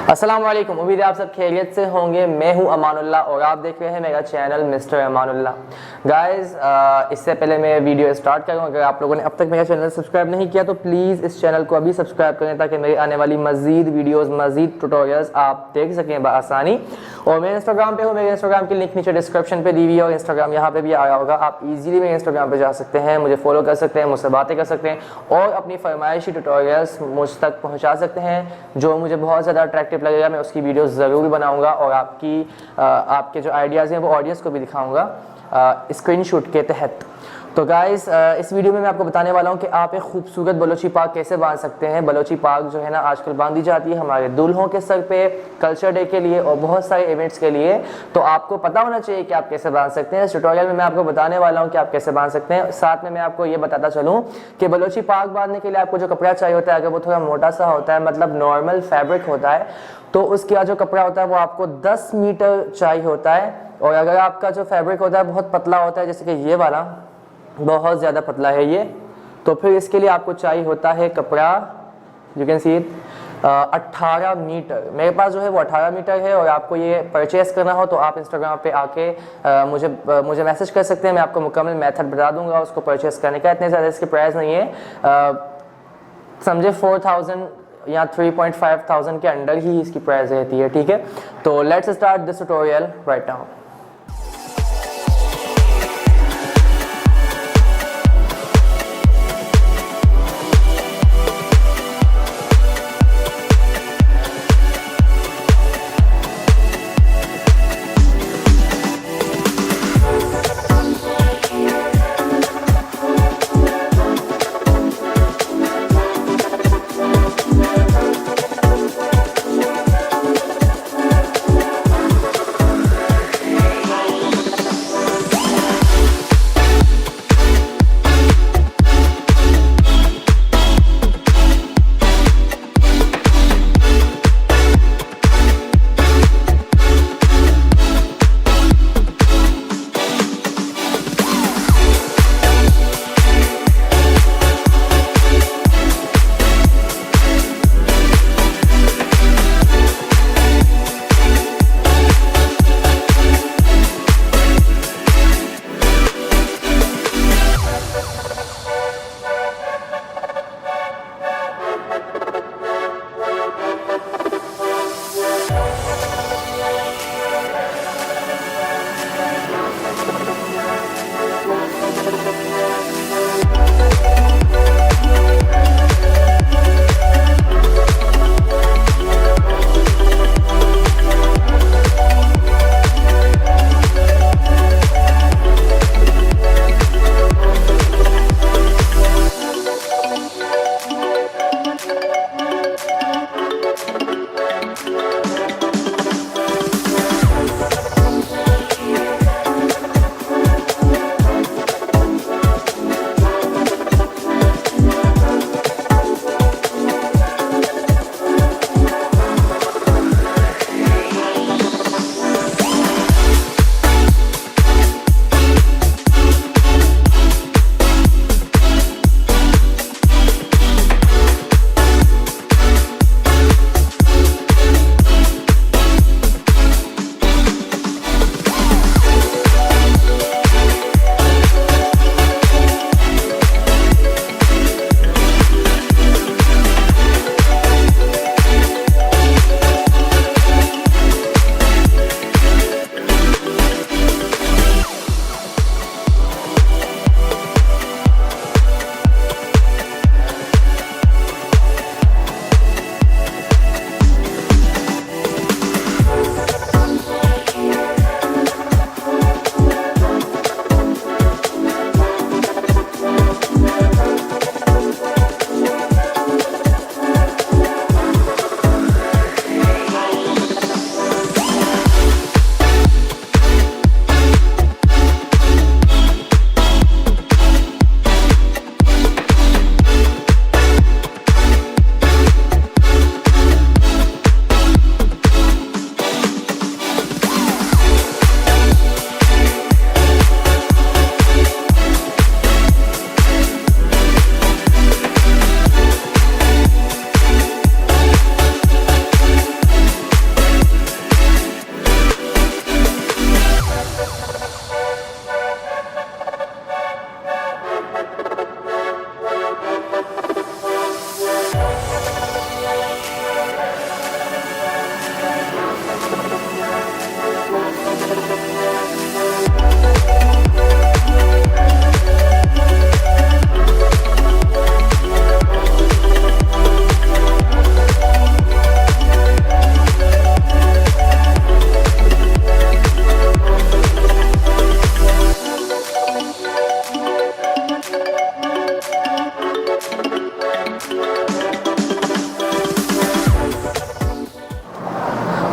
अस्सलाम वालेकुम, उम्मीद है आप सब खैरियत से होंगे। मैं हूं अमान उल्लाह और आप देख रहे हैं मेरा चैनल मिस्टर अमान उल्लाह। गाइस, इससे पहले मैं वीडियो स्टार्ट करूं, अगर आप लोगों ने अब तक मेरा चैनल सब्सक्राइब नहीं किया तो प्लीज़ इस चैनल को अभी सब्सक्राइब करें ताकि मेरी आने वाली मज़ीद वीडियोस, मज़ीद ट्यूटोरियल्स आप देख सकें बआसानी। और मैं इंस्टाग्राम पे हूँ, मेरे इंस्टाग्राम की लिंक नीचे डिस्क्रिप्शन पे दी हुई है और इंस्टाग्राम यहाँ पे भी आया होगा। आप इजीली मेरे इंस्टाग्राम पे जा सकते हैं, मुझे फॉलो कर सकते हैं, मुझसे बातें कर सकते हैं और अपनी फरमाइशी ट्यूटोरियल्स मुझ तक पहुँचा सकते हैं। जो मुझे बहुत ज़्यादा अट्रैक्टिव लगेगा मैं उसकी वीडियो ज़रूर बनाऊँगा और आपके जो आइडियाज़ हैं वो ऑडियंस को भी दिखाऊँगा स्क्रीनशॉट के तहत। तो गाइस, इस वीडियो में मैं आपको बताने वाला हूँ कि आप एक खूबसूरत बलोची पाग कैसे बांध सकते हैं। बलोची पाग जो है ना आजकल बांधी जाती है हमारे दुल्हों के सर पे, कल्चर डे के लिए और बहुत सारे इवेंट्स के लिए। तो आपको पता होना चाहिए कि आप कैसे बांध सकते हैं। इस ट्यूटोरियल में मैं आपको बताने वाला हूँ कि आप कैसे बांध सकते हैं। साथ में मैं आपको ये बताता चलूँ कि बलोची पाग बांधने के लिए आपको जो कपड़ा चाहिए होता है, अगर वो थोड़ा मोटा सा होता है, मतलब नॉर्मल फैब्रिक होता है, तो उसका जो कपड़ा होता है वो आपको 10 मीटर चाहिए होता है। और अगर आपका जो फैब्रिक होता है बहुत पतला होता है, जैसे कि ये वाला बहुत ज़्यादा पतला है ये, तो फिर इसके लिए आपको चाहिए होता है कपड़ा, you can see it, 18 metre. मेरे पास जो है वो 18 मीटर है। और आपको ये परचेस करना हो तो आप इंस्टाग्राम पे आके मुझे मैसेज कर सकते हैं। मैं आपको मुकम्मल मेथड बता दूंगा उसको परचेस करने का। इतने ज़्यादा इसकी प्राइस नहीं है, समझे 4000 या 3,500 के अंडर ही इसकी प्राइस रहती है, ठीक है। तो let's start this tutorial right now.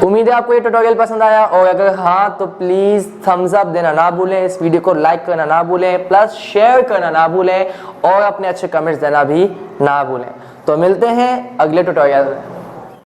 उम्मीद है आपको ये ट्यूटोरियल पसंद आया, और अगर हाँ तो प्लीज थम्स अप देना ना भूलें, इस वीडियो को लाइक करना ना भूलें, प्लस शेयर करना ना भूलें और अपने अच्छे कमेंट्स देना भी ना भूलें। तो मिलते हैं अगले ट्यूटोरियल में।